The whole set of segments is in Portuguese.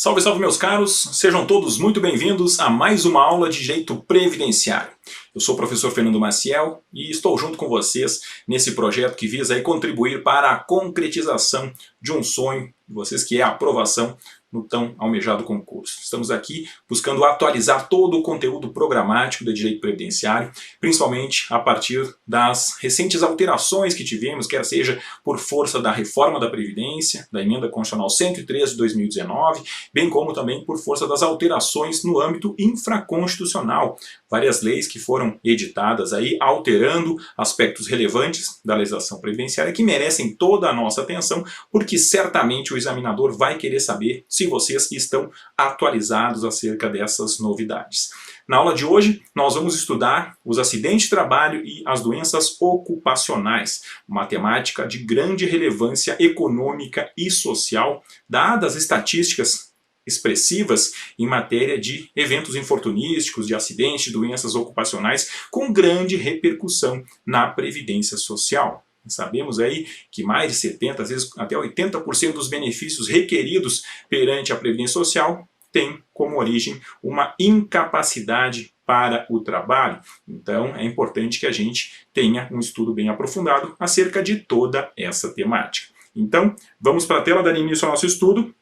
Salve, salve meus caros, sejam todos muito bem-vindos a mais uma aula de Direito Previdenciário. Eu sou o professor Fernando Maciel e estou junto com vocês nesse projeto que visa aí contribuir para a concretização de um sonho de vocês, que é a aprovação no tão almejado concurso. Estamos aqui buscando atualizar todo o conteúdo programático do direito previdenciário, principalmente a partir das recentes alterações que tivemos, quer seja por força da reforma da Previdência, da Emenda Constitucional 103 de 2019, bem como também por força das alterações no âmbito infraconstitucional. Várias leis que foram editadas aí, alterando aspectos relevantes da legislação previdenciária que merecem toda a nossa atenção, porque certamente o examinador vai querer saber se vocês estão atualizados acerca dessas novidades. Na aula de hoje, nós vamos estudar os acidentes de trabalho e as doenças ocupacionais, uma temática de grande relevância econômica e social, dadas as estatísticas expressivas em matéria de eventos infortunísticos, de acidentes, de doenças ocupacionais, com grande repercussão na Previdência Social. Sabemos aí que mais de 70%, às vezes até 80% dos benefícios requeridos perante a Previdência Social tem como origem uma incapacidade para o trabalho. Então é importante que a gente tenha um estudo bem aprofundado acerca de toda essa temática. Então vamos para a tela, dar início ao nosso estudo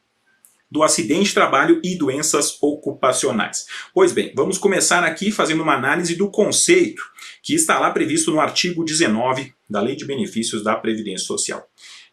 do acidente de trabalho e doenças ocupacionais. Pois bem, vamos começar aqui fazendo uma análise do conceito que está lá previsto no artigo 19 da Lei de Benefícios da Previdência Social.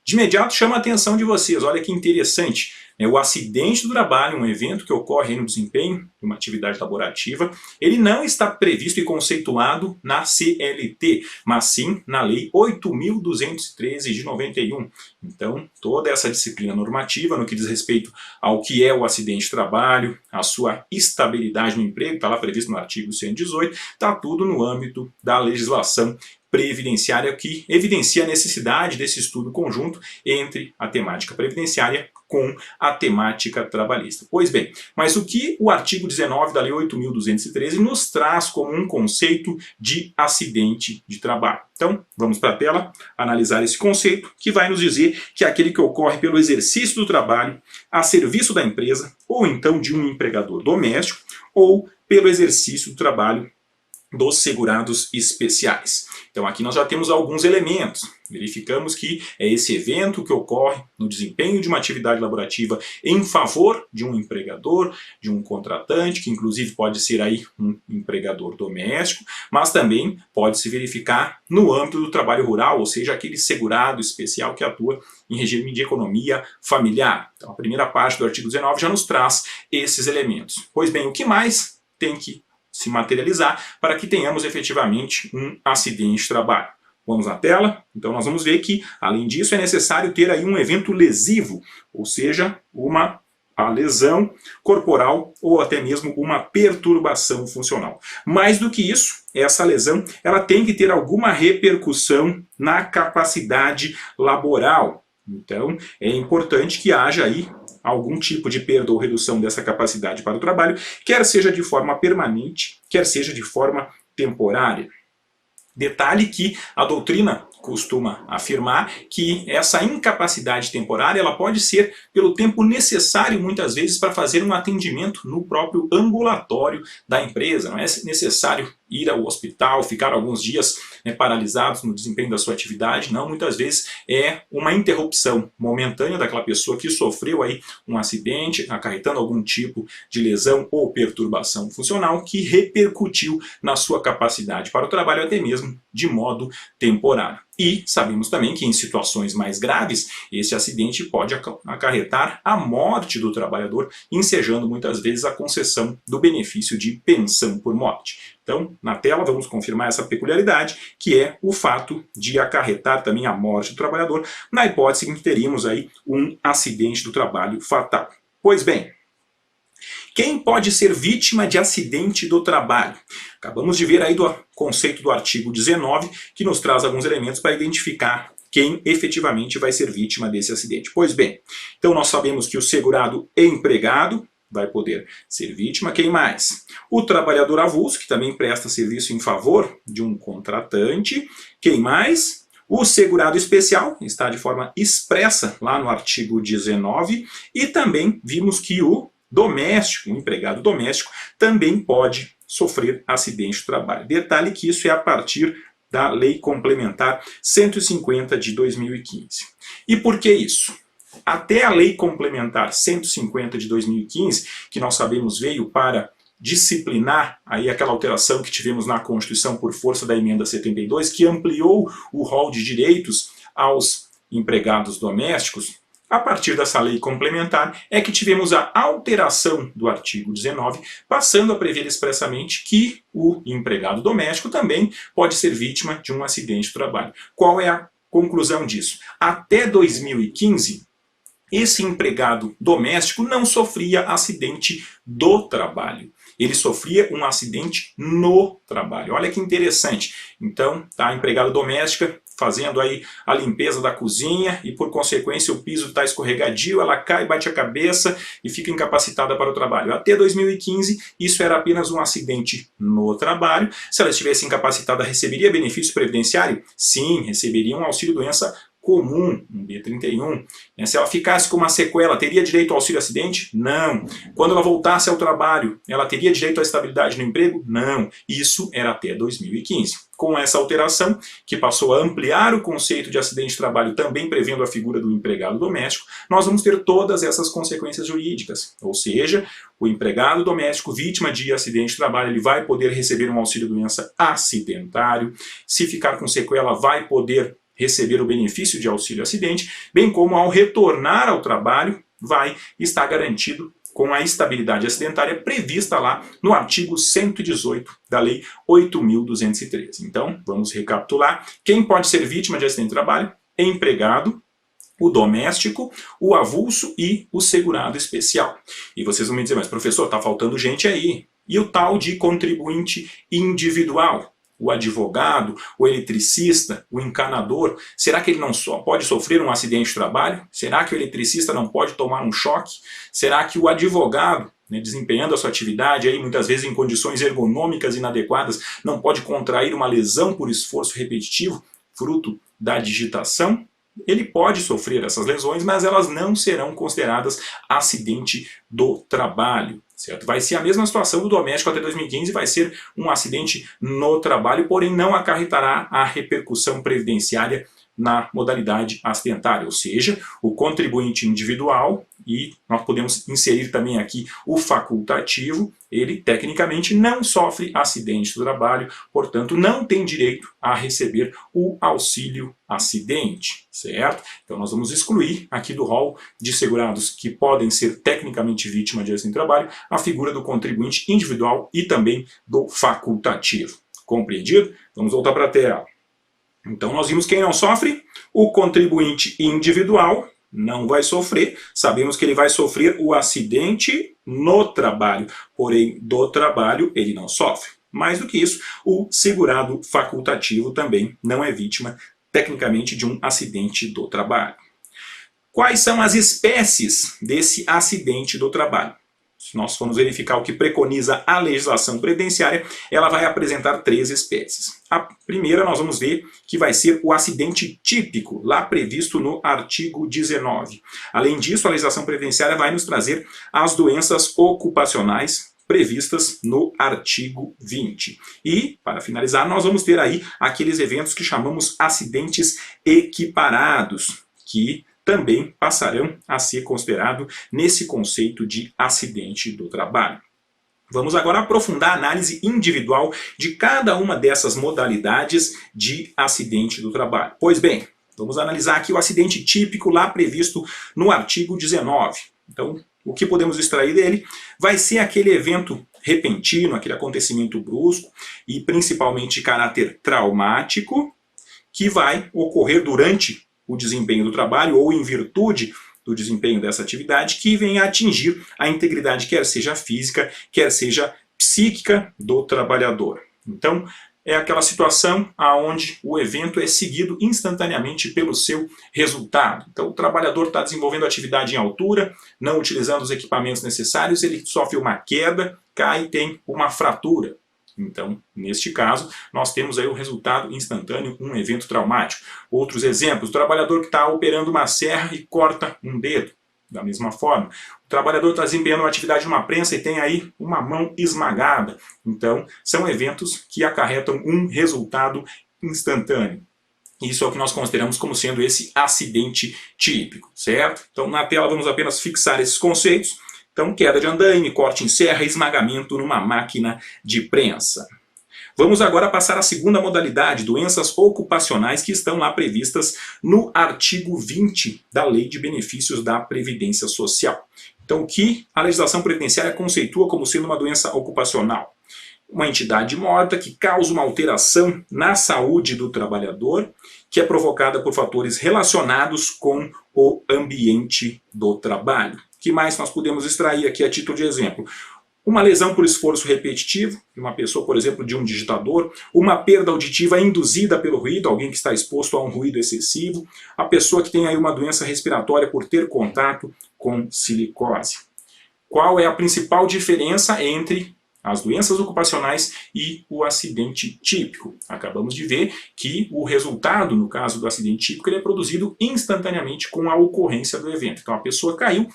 De imediato chama a atenção de vocês, olha que interessante, o acidente do trabalho, um evento que ocorre no desempenho de uma atividade laborativa, ele não está previsto e conceituado na CLT, mas sim na Lei 8.213 de 91. Então, toda essa disciplina normativa no que diz respeito ao que é o acidente de trabalho, a sua estabilidade no emprego, está lá previsto no artigo 118, está tudo no âmbito da legislação previdenciária, que evidencia a necessidade desse estudo conjunto entre a temática previdenciária com a temática trabalhista. Pois bem, mas o que o artigo 19 da Lei 8.213 nos traz como um conceito de acidente de trabalho? Então, vamos para a tela analisar esse conceito, que vai nos dizer que é aquele que ocorre pelo exercício do trabalho a serviço da empresa, ou então de um empregador doméstico, ou pelo exercício do trabalho dos segurados especiais. Então aqui nós já temos alguns elementos. Verificamos que é esse evento que ocorre no desempenho de uma atividade laborativa em favor de um empregador, de um contratante, que inclusive pode ser aí um empregador doméstico, mas também pode se verificar no âmbito do trabalho rural, ou seja, aquele segurado especial que atua em regime de economia familiar. Então a primeira parte do artigo 19 já nos traz esses elementos. Pois bem, o que mais tem que se materializar para que tenhamos efetivamente um acidente de trabalho? Vamos à tela? Então nós vamos ver que, além disso, é necessário ter aí um evento lesivo, ou seja, a lesão corporal ou até mesmo uma perturbação funcional. Mais do que isso, essa lesão ela tem que ter alguma repercussão na capacidade laboral. Então é importante que haja aí algum tipo de perda ou redução dessa capacidade para o trabalho, quer seja de forma permanente, quer seja de forma temporária. Detalhe que a doutrina costuma afirmar que essa incapacidade temporária ela pode ser pelo tempo necessário muitas vezes para fazer um atendimento no próprio ambulatório da empresa. Não é necessário ir ao hospital, ficar alguns dias paralisados no desempenho da sua atividade. Não, muitas vezes é uma interrupção momentânea daquela pessoa que sofreu aí um acidente, acarretando algum tipo de lesão ou perturbação funcional que repercutiu na sua capacidade para o trabalho, até mesmo de modo temporário. E sabemos também que em situações mais graves, esse acidente pode acarretar a morte do trabalhador, ensejando muitas vezes a concessão do benefício de pensão por morte. Então, na tela vamos confirmar essa peculiaridade, que é o fato de acarretar também a morte do trabalhador, na hipótese em que teríamos aí um acidente do trabalho fatal. Pois bem, quem pode ser vítima de acidente do trabalho? Acabamos de ver aí do conceito do artigo 19, que nos traz alguns elementos para identificar quem efetivamente vai ser vítima desse acidente. Pois bem, então nós sabemos que o segurado empregado vai poder ser vítima. Quem mais? O trabalhador avulso, que também presta serviço em favor de um contratante. Quem mais? O segurado especial, está de forma expressa lá no artigo 19. E também vimos que o doméstico, um empregado doméstico, também pode sofrer acidente do trabalho. Detalhe que isso é a partir da Lei Complementar 150 de 2015. E por que isso? Até a Lei Complementar 150 de 2015, que nós sabemos veio para disciplinar aí aquela alteração que tivemos na Constituição por força da emenda 72, que ampliou o rol de direitos aos empregados domésticos. A partir dessa lei complementar é que tivemos a alteração do artigo 19, passando a prever expressamente que o empregado doméstico também pode ser vítima de um acidente de trabalho. Qual é a conclusão disso? Até 2015, esse empregado doméstico não sofria acidente do trabalho. Ele sofria um acidente no trabalho. Olha que interessante. Então, tá a empregada doméstica fazendo aí a limpeza da cozinha e, por consequência, o piso está escorregadio, ela cai, bate a cabeça e fica incapacitada para o trabalho. Até 2015, isso era apenas um acidente no trabalho. Se ela estivesse incapacitada, receberia benefício previdenciário? Sim, receberia um auxílio-doença comum, um B31. Se ela ficasse com uma sequela, teria direito ao auxílio-acidente? Não. Quando ela voltasse ao trabalho, ela teria direito à estabilidade no emprego? Não. Isso era até 2015. Com essa alteração, que passou a ampliar o conceito de acidente de trabalho, também prevendo a figura do empregado doméstico, nós vamos ter todas essas consequências jurídicas. Ou seja, o empregado doméstico vítima de acidente de trabalho, ele vai poder receber um auxílio-doença acidentário. Se ficar com sequela, vai poder receber o benefício de auxílio-acidente, bem como ao retornar ao trabalho, vai estar garantido com a estabilidade acidentária prevista lá no artigo 118 da Lei 8.213. Então, vamos recapitular. Quem pode ser vítima de acidente de trabalho? Empregado, o doméstico, o avulso e o segurado especial. E vocês vão me dizer, mas professor, está faltando gente aí. E o tal de contribuinte individual? O advogado, o eletricista, o encanador, será que ele não só pode sofrer um acidente de trabalho? Será que o eletricista não pode tomar um choque? Será que o advogado, desempenhando a sua atividade, aí, muitas vezes em condições ergonômicas inadequadas, não pode contrair uma lesão por esforço repetitivo, fruto da digitação? Ele pode sofrer essas lesões, mas elas não serão consideradas acidente do trabalho. Certo? Vai ser a mesma situação do doméstico até 2015, vai ser um acidente no trabalho, porém não acarretará a repercussão previdenciária na modalidade acidentária, ou seja, o contribuinte individual, e nós podemos inserir também aqui o facultativo, ele tecnicamente não sofre acidente do trabalho, portanto não tem direito a receber o auxílio acidente, certo? Então nós vamos excluir aqui do rol de segurados que podem ser tecnicamente vítima de acidente do trabalho a figura do contribuinte individual e também do facultativo. Compreendido? Vamos voltar para a tela. Então nós vimos quem não sofre, o contribuinte individual não vai sofrer, sabemos que ele vai sofrer o acidente no trabalho, porém do trabalho ele não sofre. Mais do que isso, o segurado facultativo também não é vítima tecnicamente de um acidente do trabalho. Quais são as espécies desse acidente do trabalho? Se nós formos verificar o que preconiza a legislação previdenciária, ela vai apresentar 3 espécies. A primeira nós vamos ver que vai ser o acidente típico, lá previsto no artigo 19. Além disso, a legislação previdenciária vai nos trazer as doenças ocupacionais previstas no artigo 20. E, para finalizar, nós vamos ter aí aqueles eventos que chamamos acidentes equiparados, que também passarão a ser considerados nesse conceito de acidente do trabalho. Vamos agora aprofundar a análise individual de cada uma dessas modalidades de acidente do trabalho. Pois bem, vamos analisar aqui o acidente típico lá previsto no artigo 19. Então, o que podemos extrair dele vai ser aquele evento repentino, aquele acontecimento brusco e principalmente de caráter traumático que vai ocorrer durante o desempenho do trabalho ou em virtude do desempenho dessa atividade que vem a atingir a integridade, quer seja física, quer seja psíquica do trabalhador. Então, é aquela situação onde o evento é seguido instantaneamente pelo seu resultado. Então, o trabalhador está desenvolvendo atividade em altura, não utilizando os equipamentos necessários, ele sofre uma queda, cai e tem uma fratura. Então, neste caso, nós temos aí o resultado instantâneo, um evento traumático. Outros exemplos, o trabalhador que está operando uma serra e corta um dedo. Da mesma forma, o trabalhador está desempenhando uma atividade numa prensa e tem aí uma mão esmagada. Então, são eventos que acarretam um resultado instantâneo. Isso é o que nós consideramos como sendo esse acidente típico, certo? Então, na tela vamos apenas fixar esses conceitos. Então, queda de andaime, corte em serra, esmagamento numa máquina de prensa. Vamos agora passar à segunda modalidade, doenças ocupacionais, que estão lá previstas no artigo 20 da Lei de Benefícios da Previdência Social. Então, o que a legislação previdenciária conceitua como sendo uma doença ocupacional? Uma entidade morta que causa uma alteração na saúde do trabalhador, que é provocada por fatores relacionados com o ambiente do trabalho. O que mais nós podemos extrair aqui a título de exemplo? Uma lesão por esforço repetitivo, de uma pessoa, por exemplo, de um digitador, uma perda auditiva induzida pelo ruído, alguém que está exposto a um ruído excessivo, a pessoa que tem aí uma doença respiratória por ter contato com silicose. Qual é a principal diferença entre as doenças ocupacionais e o acidente típico? Acabamos de ver que o resultado, no caso do acidente típico, ele é produzido instantaneamente com a ocorrência do evento. Então a pessoa caiu,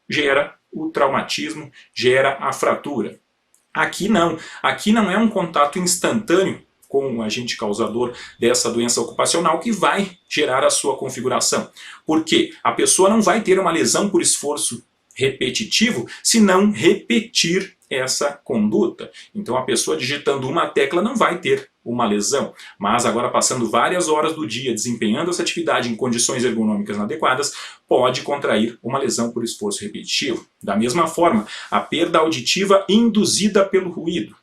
gera o traumatismo, gera a fratura. Aqui não é um contato instantâneo com o agente causador dessa doença ocupacional que vai gerar a sua configuração. Por quê? A pessoa não vai ter uma lesão por esforço repetitivo se não repetir essa conduta. Então a pessoa digitando uma tecla não vai ter uma lesão, mas agora passando várias horas do dia desempenhando essa atividade em condições ergonômicas inadequadas, pode contrair uma lesão por esforço repetitivo. Da mesma forma, a perda auditiva induzida pelo ruído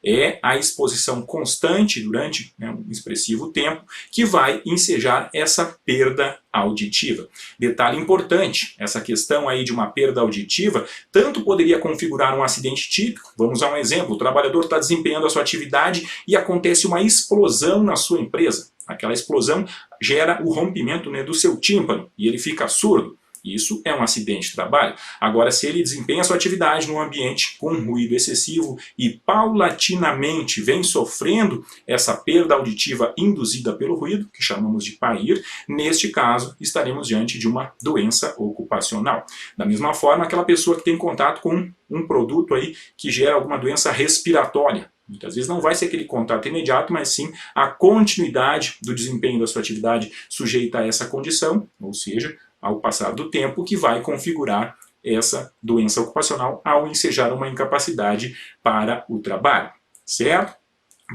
é a exposição constante durante um expressivo tempo que vai ensejar essa perda auditiva. Detalhe importante, essa questão aí de uma perda auditiva tanto poderia configurar um acidente típico. Vamos a um exemplo: o trabalhador está desempenhando a sua atividade e acontece uma explosão na sua empresa. Aquela explosão gera o rompimento do seu tímpano e ele fica surdo. Isso é um acidente de trabalho. Agora, se ele desempenha sua atividade num ambiente com ruído excessivo e paulatinamente vem sofrendo essa perda auditiva induzida pelo ruído, que chamamos de PAIR, neste caso estaremos diante de uma doença ocupacional. Da mesma forma, aquela pessoa que tem contato com um produto aí que gera alguma doença respiratória. Muitas vezes não vai ser aquele contato imediato, mas sim a continuidade do desempenho da sua atividade sujeita a essa condição, ou seja, ao passar do tempo, que vai configurar essa doença ocupacional ao ensejar uma incapacidade para o trabalho. Certo?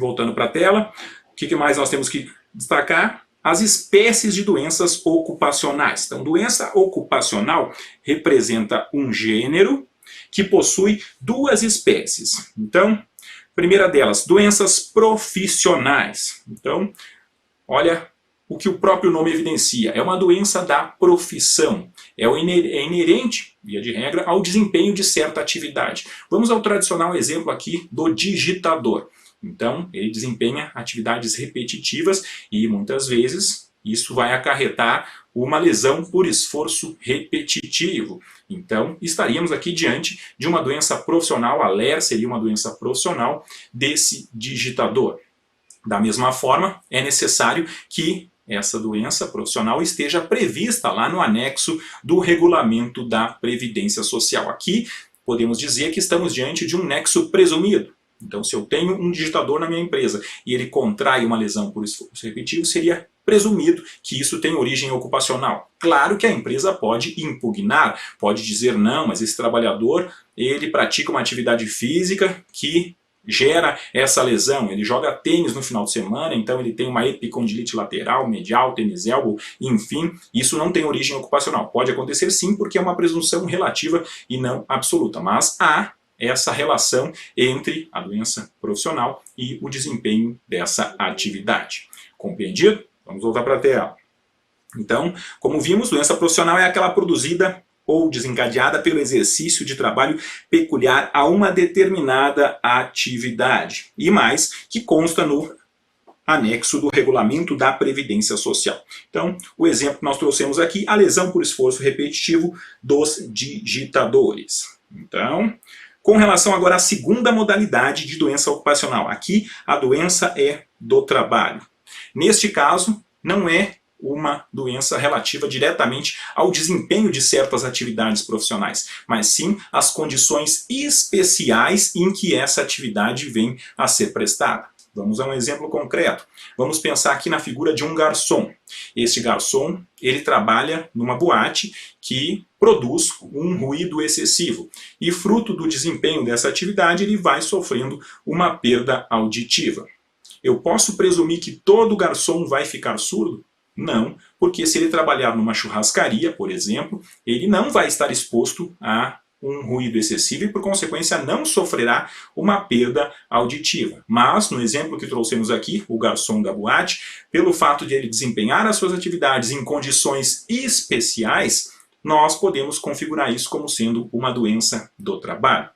Voltando para a tela, o que mais nós temos que destacar? As espécies de doenças ocupacionais. Então, doença ocupacional representa um gênero que possui duas espécies. Então, primeira delas, doenças profissionais. Então, olha o que o próprio nome evidencia. É uma doença da profissão. É inerente, via de regra, ao desempenho de certa atividade. Vamos ao tradicional exemplo aqui do digitador. Então, ele desempenha atividades repetitivas e muitas vezes isso vai acarretar uma lesão por esforço repetitivo. Então, estaríamos aqui diante de uma doença profissional. A LER seria uma doença profissional desse digitador. Da mesma forma, é necessário que essa doença profissional esteja prevista lá no anexo do regulamento da Previdência Social. Aqui podemos dizer que estamos diante de um nexo presumido. Então, se eu tenho um digitador na minha empresa e ele contrai uma lesão por esforço repetitivo, seria presumido que isso tem origem ocupacional. Claro que a empresa pode impugnar, pode dizer não, mas esse trabalhador ele pratica uma atividade física que gera essa lesão. Ele joga tênis no final de semana, então ele tem uma epicondilite lateral, medial, tênis elbow, enfim, isso não tem origem ocupacional. Pode acontecer sim, porque é uma presunção relativa e não absoluta, mas há essa relação entre a doença profissional e o desempenho dessa atividade. Compreendido? Vamos voltar para a tela. Então, como vimos, doença profissional é aquela produzida ou desencadeada pelo exercício de trabalho peculiar a uma determinada atividade. E mais, que consta no anexo do regulamento da Previdência Social. Então, o exemplo que nós trouxemos aqui, a lesão por esforço repetitivo dos digitadores. Então, com relação agora à segunda modalidade de doença ocupacional. Aqui, a doença é do trabalho. Neste caso, não é uma doença relativa diretamente ao desempenho de certas atividades profissionais, mas sim às condições especiais em que essa atividade vem a ser prestada. Vamos a um exemplo concreto. Vamos pensar aqui na figura de um garçom. Este garçom, ele trabalha numa boate que produz um ruído excessivo. E fruto do desempenho dessa atividade, ele vai sofrendo uma perda auditiva. Eu posso presumir que todo garçom vai ficar surdo? Não, porque se ele trabalhar numa churrascaria, por exemplo, ele não vai estar exposto a um ruído excessivo e, por consequência, não sofrerá uma perda auditiva. Mas, no exemplo que trouxemos aqui, o garçom da boate, pelo fato de ele desempenhar as suas atividades em condições especiais, nós podemos configurar isso como sendo uma doença do trabalho.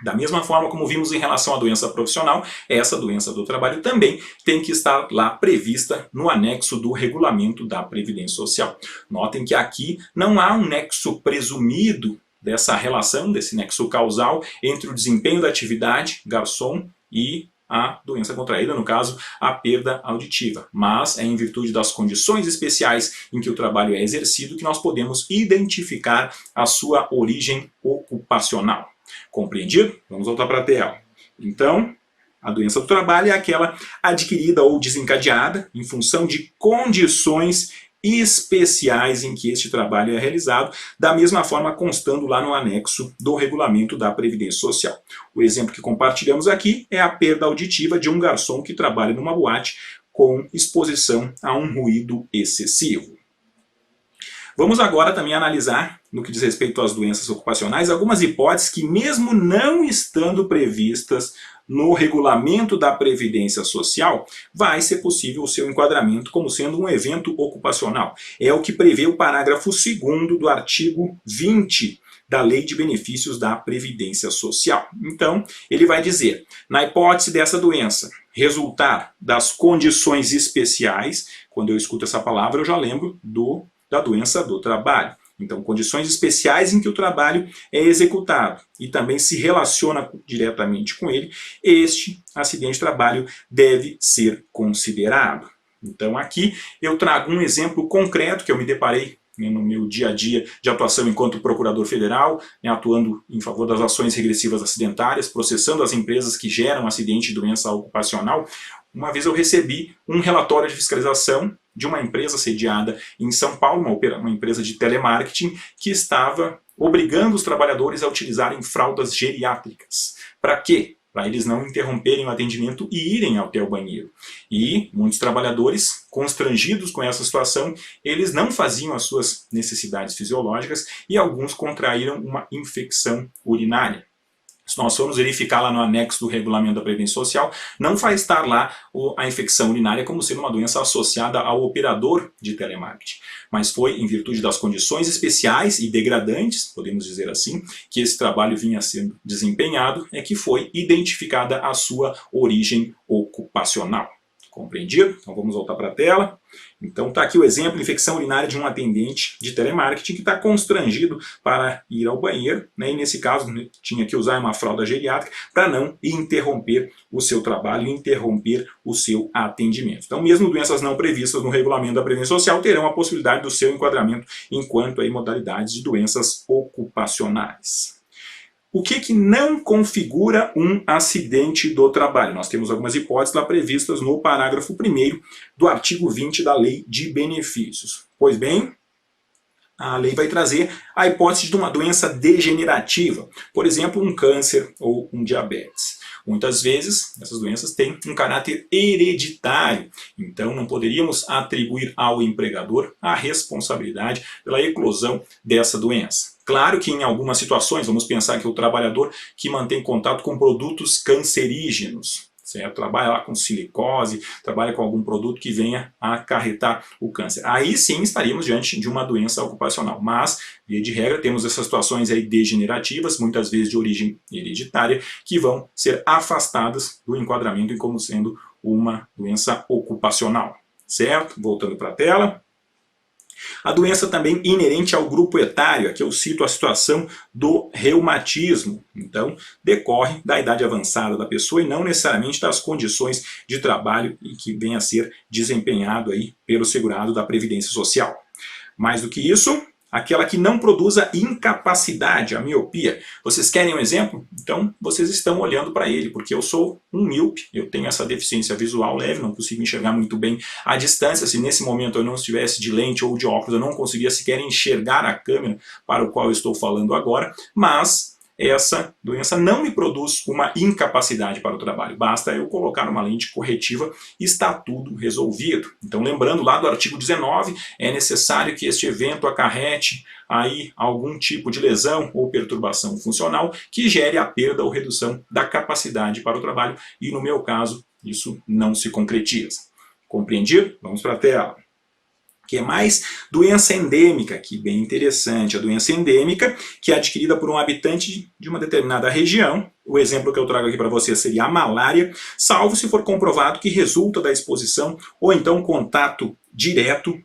Da mesma forma como vimos em relação à doença profissional, essa doença do trabalho também tem que estar lá prevista no anexo do regulamento da Previdência Social. Notem que aqui não há um nexo presumido dessa relação, desse nexo causal entre o desempenho da atividade, garçom, e a doença contraída, no caso, a perda auditiva. Mas é em virtude das condições especiais em que o trabalho é exercido que nós podemos identificar a sua origem ocupacional. Compreendido? Vamos voltar para a tela. Então, a doença do trabalho é aquela adquirida ou desencadeada em função de condições especiais em que este trabalho é realizado, da mesma forma constando lá no anexo do regulamento da Previdência Social. O exemplo que compartilhamos aqui é a perda auditiva de um garçom que trabalha numa boate com exposição a um ruído excessivo. Vamos agora também analisar, no que diz respeito às doenças ocupacionais, algumas hipóteses que, mesmo não estando previstas no regulamento da Previdência Social, vai ser possível o seu enquadramento como sendo um evento ocupacional. É o que prevê o parágrafo 2º do artigo 20 da Lei de Benefícios da Previdência Social. Então, ele vai dizer, na hipótese dessa doença resultar das condições especiais, quando eu escuto essa palavra eu já lembro da doença do trabalho. Então, condições especiais em que o trabalho é executado e também se relaciona diretamente com ele, este acidente de trabalho deve ser considerado. Então, aqui eu trago um exemplo concreto que eu me deparei no meu dia a dia de atuação enquanto procurador federal, atuando em favor das ações regressivas acidentárias, processando as empresas que geram acidente de doença ocupacional. Uma vez eu recebi um relatório de fiscalização de uma empresa sediada em São Paulo, uma empresa de telemarketing, que estava obrigando os trabalhadores a utilizarem fraldas geriátricas. Para quê? Para eles não interromperem o atendimento e irem até o banheiro. E muitos trabalhadores, constrangidos com essa situação, eles não faziam as suas necessidades fisiológicas e alguns contraíram uma infecção urinária. Se nós formos verificar lá no anexo do regulamento da Previdência Social, não vai estar lá a infecção urinária como sendo uma doença associada ao operador de telemarketing. Mas foi em virtude das condições especiais e degradantes, podemos dizer assim, que esse trabalho vinha sendo desempenhado, é que foi identificada a sua origem ocupacional. Compreendido? Então vamos voltar para a tela. Então está aqui o exemplo, infecção urinária de um atendente de telemarketing que está constrangido para ir ao banheiro, né? E nesse caso tinha que usar uma fralda geriátrica para não interromper o seu trabalho, interromper o seu atendimento. Então mesmo doenças não previstas no regulamento da Previdência Social terão a possibilidade do seu enquadramento enquanto aí modalidades de doenças ocupacionais. O que não configura um acidente do trabalho? Nós temos algumas hipóteses lá previstas no parágrafo 1º do artigo 20 da Lei de Benefícios. Pois bem, a lei vai trazer a hipótese de uma doença degenerativa, por exemplo, um câncer ou um diabetes. Muitas vezes, essas doenças têm um caráter hereditário, então não poderíamos atribuir ao empregador a responsabilidade pela eclosão dessa doença. Claro que em algumas situações, vamos pensar que o trabalhador que mantém contato com produtos cancerígenos, certo? Trabalha lá com silicose, trabalha com algum produto que venha a acarretar o câncer. Aí sim estaríamos diante de uma doença ocupacional, mas, via de regra, temos essas situações aí degenerativas, muitas vezes de origem hereditária, que vão ser afastadas do enquadramento em como sendo uma doença ocupacional, certo? Voltando para a tela. A doença também inerente ao grupo etário, aqui eu cito a situação do reumatismo. Então, decorre da idade avançada da pessoa e não necessariamente das condições de trabalho que venha a ser desempenhado aí pelo segurado da Previdência Social. Mais do que isso, aquela que não produza incapacidade, a miopia. Vocês querem um exemplo? Então vocês estão olhando para ele, porque eu sou um míope, eu tenho essa deficiência visual leve, não consigo enxergar muito bem à distância. Se nesse momento eu não estivesse de lente ou de óculos, eu não conseguiria sequer enxergar a câmera para o qual eu estou falando agora, mas essa doença não me produz uma incapacidade para o trabalho. Basta eu colocar uma lente corretiva e está tudo resolvido. Então, lembrando lá do artigo 19, é necessário que este evento acarrete aí algum tipo de lesão ou perturbação funcional que gere a perda ou redução da capacidade para o trabalho e, no meu caso, isso não se concretiza. Compreendido? Vamos para a tela. O que mais? Doença endêmica, que bem interessante. A doença endêmica, que é adquirida por um habitante de uma determinada região. O exemplo que eu trago aqui para vocês seria a malária, salvo se for comprovado que resulta da exposição ou então contato direto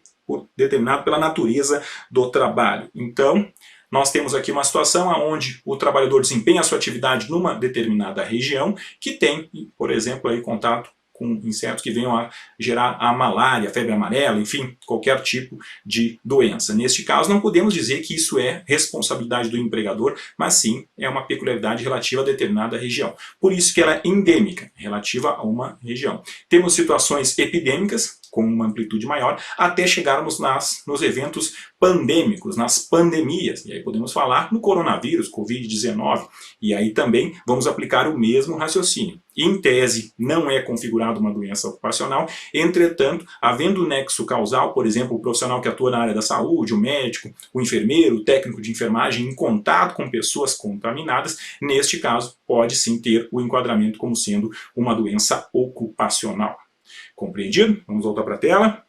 determinado pela natureza do trabalho. Então, nós temos aqui uma situação onde o trabalhador desempenha a sua atividade numa determinada região que tem, por exemplo, aí, contato com insetos que venham a gerar a malária, a febre amarela, enfim, qualquer tipo de doença. Neste caso, não podemos dizer que isso é responsabilidade do empregador, mas sim é uma peculiaridade relativa a determinada região. Por isso que ela é endêmica, relativa a uma região. Temos situações epidêmicas, com uma amplitude maior, até chegarmos nos eventos pandêmicos, nas pandemias. E aí podemos falar no coronavírus, Covid-19. E aí também vamos aplicar o mesmo raciocínio. Em tese, não é configurada uma doença ocupacional, entretanto, havendo nexo causal, por exemplo, o profissional que atua na área da saúde, o médico, o enfermeiro, o técnico de enfermagem em contato com pessoas contaminadas, neste caso, pode sim ter o enquadramento como sendo uma doença ocupacional. Compreendido? Vamos voltar para a tela.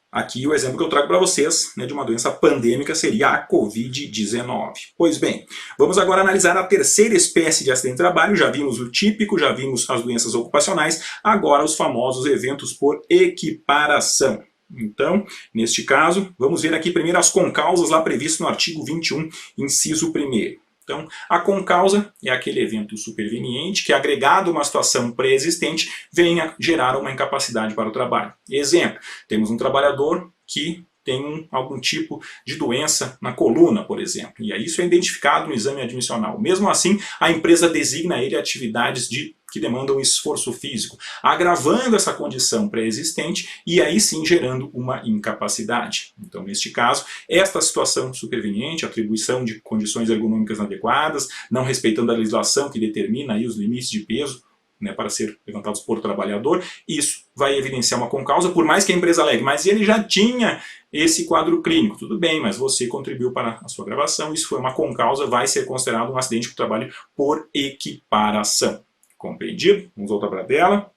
Aqui o exemplo que eu trago para vocês, né, de uma doença pandêmica seria a Covid-19. Pois bem, vamos agora analisar a terceira espécie de acidente de trabalho. Já vimos o típico, já vimos as doenças ocupacionais, agora os famosos eventos por equiparação. Então, neste caso, vamos ver aqui primeiro as concausas lá previstas no artigo 21, inciso 1º. Então, a concausa é aquele evento superveniente que, agregado a uma situação pré-existente, venha gerar uma incapacidade para o trabalho. Exemplo, temos um trabalhador que tem algum tipo de doença na coluna, por exemplo. E aí isso é identificado no exame admissional. Mesmo assim, a empresa designa ele atividades que demandam esforço físico, agravando essa condição pré-existente e aí sim gerando uma incapacidade. Então, neste caso, esta situação superveniente, atribuição de condições ergonômicas inadequadas, não respeitando a legislação que determina aí os limites de peso, né, para ser levantados por trabalhador, isso vai evidenciar uma concausa, por mais que a empresa alegue, mas ele já tinha esse quadro clínico, tudo bem, mas você contribuiu para a sua gravação, isso foi uma concausa, vai ser considerado um acidente de trabalho por equiparação. Compreendido? Vamos voltar para a tela.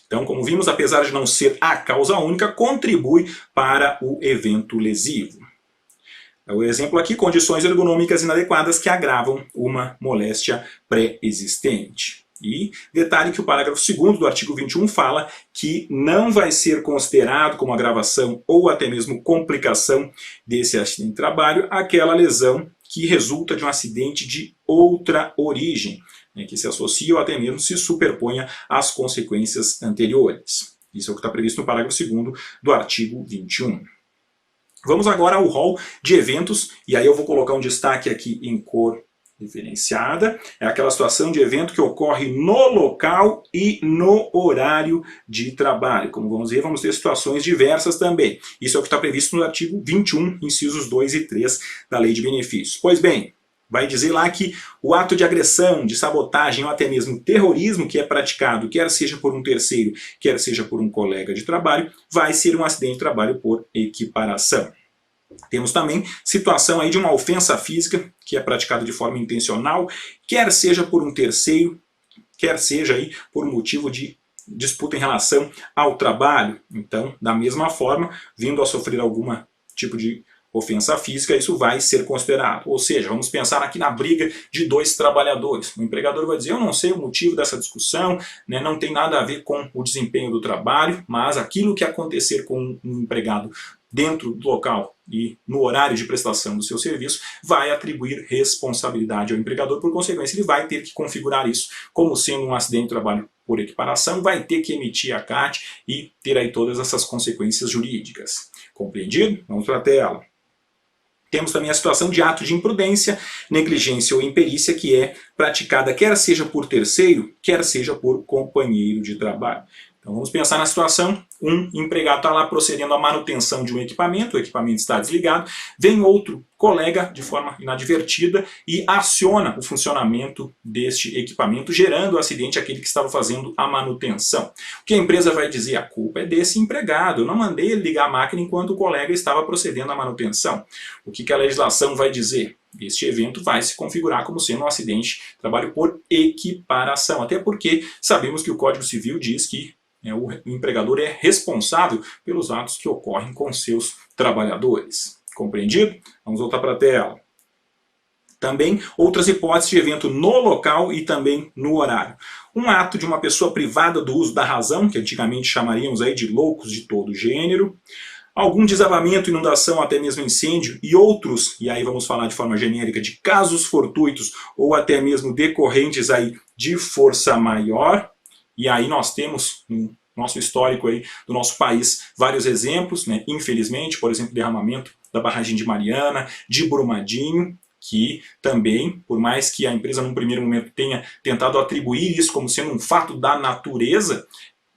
Então, como vimos, apesar de não ser a causa única, contribui para o evento lesivo. O exemplo aqui, condições ergonômicas inadequadas que agravam uma moléstia pré-existente. E detalhe que o parágrafo 2º do artigo 21 fala que não vai ser considerado como agravação ou até mesmo complicação desse acidente de trabalho aquela lesão que resulta de um acidente de outra origem, né, que se associa ou até mesmo se superponha às consequências anteriores. Isso é o que está previsto no parágrafo 2º do artigo 21. Vamos agora ao rol de eventos, e aí eu vou colocar um destaque aqui em cor diferenciada. É aquela situação de evento que ocorre no local e no horário de trabalho. Como vamos ver, vamos ter situações diversas também. Isso é o que está previsto no artigo 21, incisos 2 e 3 da Lei de Benefícios. Pois bem, vai dizer lá que o ato de agressão, de sabotagem ou até mesmo terrorismo que é praticado, quer seja por um terceiro, quer seja por um colega de trabalho, vai ser um acidente de trabalho por equiparação. Temos também situação aí de uma ofensa física que é praticada de forma intencional, quer seja por um terceiro, quer seja aí por um motivo de disputa em relação ao trabalho. Então, da mesma forma, vindo a sofrer algum tipo de ofensa física, isso vai ser considerado. Ou seja, vamos pensar aqui na briga de dois trabalhadores. O empregador vai dizer, eu não sei o motivo dessa discussão, né, não tem nada a ver com o desempenho do trabalho, mas aquilo que acontecer com um empregado dentro do local e no horário de prestação do seu serviço, vai atribuir responsabilidade ao empregador. Por consequência, ele vai ter que configurar isso como sendo um acidente de trabalho por equiparação, vai ter que emitir a CAT e ter aí todas essas consequências jurídicas. Compreendido? Vamos para a tela. Temos também a situação de ato de imprudência, negligência ou imperícia que é praticada quer seja por terceiro, quer seja por companheiro de trabalho. Então vamos pensar na situação, um empregado está lá procedendo à manutenção de um equipamento, o equipamento está desligado, vem outro colega de forma inadvertida e aciona o funcionamento deste equipamento, gerando o acidente àquele que estava fazendo a manutenção. O que a empresa vai dizer? A culpa é desse empregado, eu não mandei ele ligar a máquina enquanto o colega estava procedendo à manutenção. O que a legislação vai dizer? Este evento vai se configurar como sendo um acidente de trabalho por equiparação, até porque sabemos que o Código Civil diz que o empregador é responsável pelos atos que ocorrem com seus trabalhadores. Compreendido? Vamos voltar para a tela. Também outras hipóteses de evento no local e também no horário. Um ato de uma pessoa privada do uso da razão, que antigamente chamaríamos aí de loucos de todo gênero. Algum desabamento, inundação, até mesmo incêndio e outros, e aí vamos falar de forma genérica, de casos fortuitos ou até mesmo decorrentes aí de força maior. E aí nós temos no nosso histórico aí do nosso país vários exemplos, né? Infelizmente, por exemplo, derramamento da barragem de Mariana, de Brumadinho, que também, por mais que a empresa num primeiro momento tenha tentado atribuir isso como sendo um fato da natureza,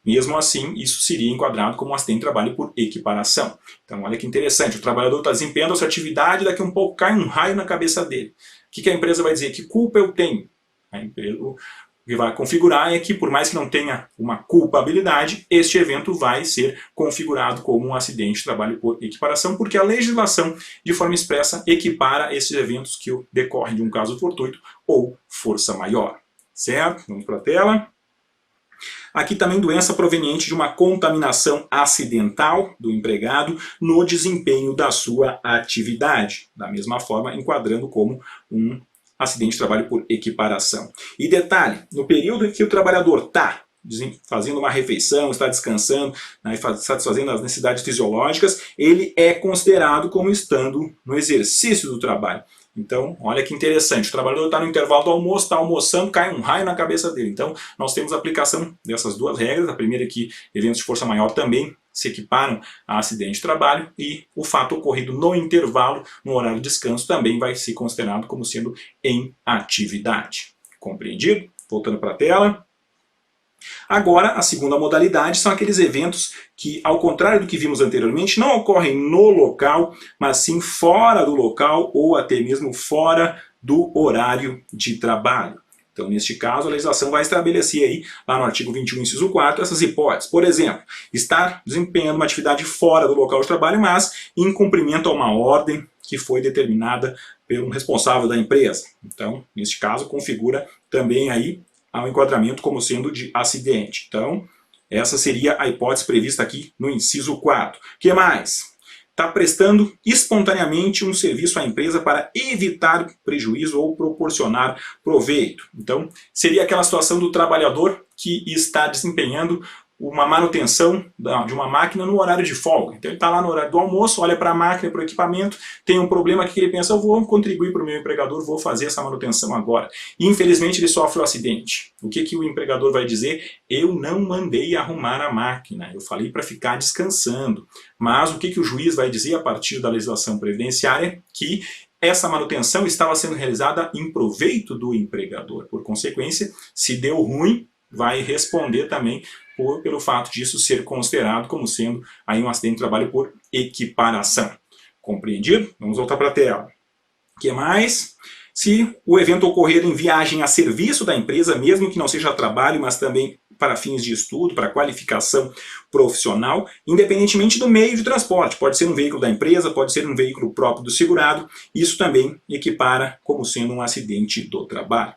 mesmo assim isso seria enquadrado como um acidente de trabalho por equiparação. Então olha que interessante, o trabalhador está desempenhando a sua atividade, daqui a um pouco cai um raio na cabeça dele. O que a empresa vai dizer? Que culpa eu tenho? A empresa... O que vai configurar é que, por mais que não tenha uma culpabilidade, este evento vai ser configurado como um acidente de trabalho por equiparação, porque a legislação, de forma expressa, equipara esses eventos que decorrem de um caso fortuito ou força maior. Certo? Vamos para a tela. Aqui também doença proveniente de uma contaminação acidental do empregado no desempenho da sua atividade. Da mesma forma, enquadrando como um acidente de trabalho por equiparação. E detalhe, no período em que o trabalhador está fazendo uma refeição, está descansando, né, satisfazendo as necessidades fisiológicas, ele é considerado como estando no exercício do trabalho. Então, olha que interessante, o trabalhador está no intervalo do almoço, está almoçando, cai um raio na cabeça dele. Então, nós temos a aplicação dessas duas regras. A primeira é que eventos de força maior também se equiparam a acidente de trabalho e o fato ocorrido no intervalo, no horário de descanso, também vai ser considerado como sendo em atividade. Compreendido? Voltando para a tela. Agora, a segunda modalidade são aqueles eventos que, ao contrário do que vimos anteriormente, não ocorrem no local, mas sim fora do local ou até mesmo fora do horário de trabalho. Então, neste caso, a legislação vai estabelecer aí, lá no artigo 21, inciso 4, essas hipóteses. Por exemplo, estar desempenhando uma atividade fora do local de trabalho, mas em cumprimento a uma ordem que foi determinada pelo responsável da empresa. Então, neste caso, configura também aí ao enquadramento como sendo de acidente. Então, essa seria a hipótese prevista aqui no inciso 4. O que mais? Está prestando espontaneamente um serviço à empresa para evitar prejuízo ou proporcionar proveito. Então, seria aquela situação do trabalhador que está desempenhando uma manutenção de uma máquina no horário de folga. Então ele está lá no horário do almoço, olha para a máquina, para o equipamento, tem um problema que ele pensa, eu vou contribuir para o meu empregador, vou fazer essa manutenção agora. E, infelizmente ele sofre um acidente. O que o empregador vai dizer? Eu não mandei arrumar a máquina, eu falei para ficar descansando. Mas o que o juiz vai dizer a partir da legislação previdenciária? Que essa manutenção estava sendo realizada em proveito do empregador. Por consequência, se deu ruim, vai responder também pelo fato disso ser considerado como sendo aí um acidente de trabalho por equiparação. Compreendido? Vamos voltar para a tela. O que mais? Se o evento ocorrer em viagem a serviço da empresa, mesmo que não seja trabalho, mas também para fins de estudo, para qualificação profissional, independentemente do meio de transporte. Pode ser um veículo da empresa, pode ser um veículo próprio do segurado. Isso também equipara como sendo um acidente do trabalho.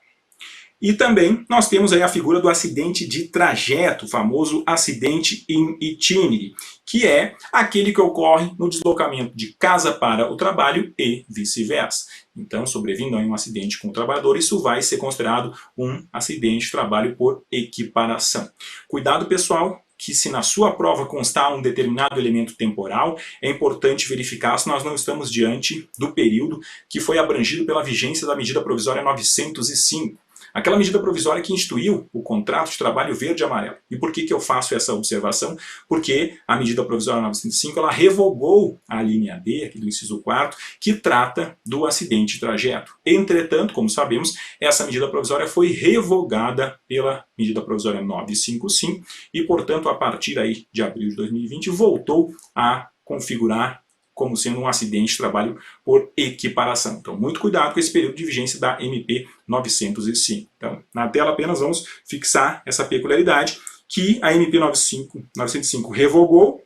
E também nós temos aí a figura do acidente de trajeto, o famoso acidente in itinere, que é aquele que ocorre no deslocamento de casa para o trabalho e vice-versa. Então, sobrevindo a um acidente com o trabalhador, isso vai ser considerado um acidente de trabalho por equiparação. Cuidado, pessoal, que se na sua prova constar um determinado elemento temporal, é importante verificar se nós não estamos diante do período que foi abrangido pela vigência da medida provisória 905. Aquela medida provisória que instituiu o contrato de trabalho verde e amarelo. E por que eu faço essa observação? Porque a medida provisória 905 ela revogou a linha D, aqui do inciso 4º, que trata do acidente de trajeto. Entretanto, como sabemos, essa medida provisória foi revogada pela medida provisória 955 e, portanto, a partir aí de abril de 2020, voltou a configurar como sendo um acidente de trabalho por equiparação. Então, muito cuidado com esse período de vigência da MP 905. Então, na tela apenas vamos fixar essa peculiaridade que a MP 905 revogou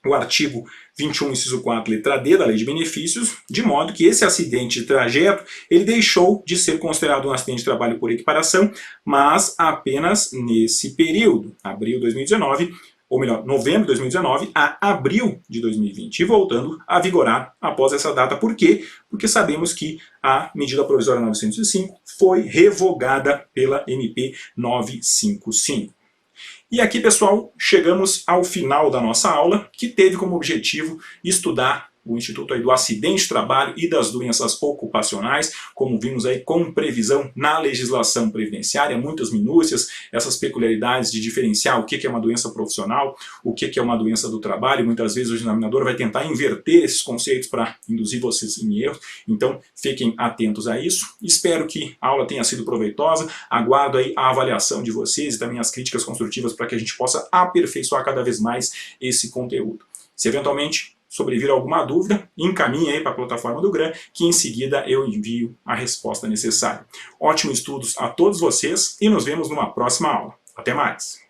o artigo 21, inciso 4, letra D da Lei de Benefícios, de modo que esse acidente de trajeto ele deixou de ser considerado um acidente de trabalho por equiparação, mas apenas nesse período, abril de 2019, ou melhor, novembro de 2019 a abril de 2020, e voltando a vigorar após essa data. Por quê? Porque sabemos que a medida provisória 905 foi revogada pela MP 955. E aqui, pessoal, chegamos ao final da nossa aula, que teve como objetivo estudar o Instituto aí do Acidente de Trabalho e das Doenças Ocupacionais, como vimos aí com previsão na legislação previdenciária, muitas minúcias, essas peculiaridades de diferenciar o que é uma doença profissional, o que é uma doença do trabalho. Muitas vezes o examinador vai tentar inverter esses conceitos para induzir vocês em erros, então fiquem atentos a isso. Espero que a aula tenha sido proveitosa, aguardo aí a avaliação de vocês e também as críticas construtivas para que a gente possa aperfeiçoar cada vez mais esse conteúdo. Se eventualmente sobrevir alguma dúvida, encaminhe aí para a plataforma do GRAM, que em seguida eu envio a resposta necessária. Ótimos estudos a todos vocês e nos vemos numa próxima aula. Até mais!